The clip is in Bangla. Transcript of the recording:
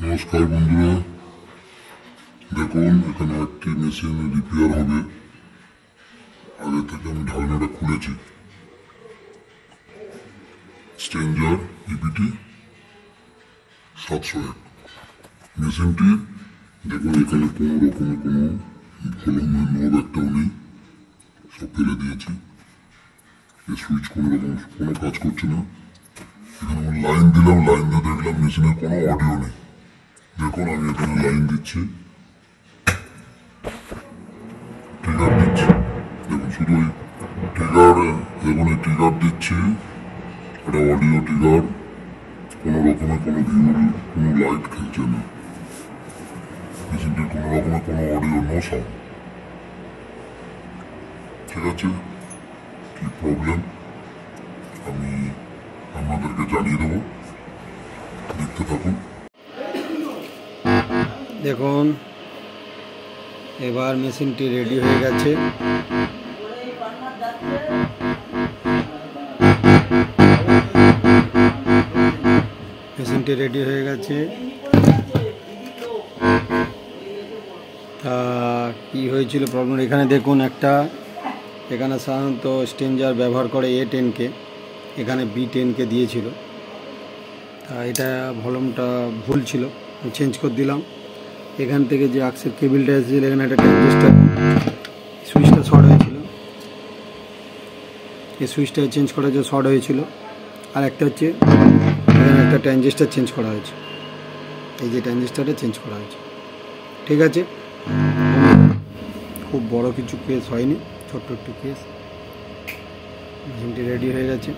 নমস্কার বন্ধুরা, দেখুন এখানে একটি মেশিন রিপেয়ার হবে। আগে থেকে আমি ঢাকনাটা খুলেছি। স্ট্রেঞ্জার ইপিটি 701 মেশিনটি। দেখুন এখানে কোনো রকমের কোনো ভলুমের নব একটাও নেই, সব ফেলে দিয়েছি। এই সুইচ কোনো রকম কোনো কাজ করছে না। এখানে আমার লাইন দিলাম, লাইন দিয়ে দেখলাম মেশিনের কোনো অডিও নেই। দেখুন আমি এখানে লাইন দিচ্ছি, ট্রিগার দিচ্ছি। দেখুন শুধু ওই ট্রিগার, দেখুন এই ট্রিগার দিচ্ছি, এটা অডিও ট্রিগার। কোনো রকমের কোনো ভিউ, কোনো লাইট খেলছে না। মেশিনটির কোনো রকমের কোনো অডিও, নো সাউন্ড। ঠিক আছে, কি প্রবলেম আমি আপনাদেরকে জানিয়ে দেবো, দেখতে থাকুন। দেখুন এবার মেশিনটি রেডি হয়ে গেছে। মেশিনটি রেডি হয়ে গেছে। তা কী হয়েছিল প্রবলেম, এখানে দেখুন একটা, এখানে সাধারণত স্ট্রেঞ্জার ব্যবহার করে A10কে, এখানে B10কে দিয়েছিল। তা এটা ভলিউমটা ভুল ছিল, চেঞ্জ করে দিলাম। এখান থেকে যে আক্সের কেবিলটা এসেছিল, এখানে একটা ট্রানজিস্টার সুইচটা শর্ট হয়েছিল, এই সুইচটা চেঞ্জ করা যে শর্ট হয়েছিল। আর একটা হচ্ছে এখানে একটা ট্রানজিস্টার চেঞ্জ করা হয়েছে, এই যে ট্রানজিস্টারটা চেঞ্জ করা হয়েছে। ঠিক আছে, খুব বড় কিছু কেস হয়নি, ছোট্ট একটু কেস। মেশিনটি রেডি হয়ে গেছে।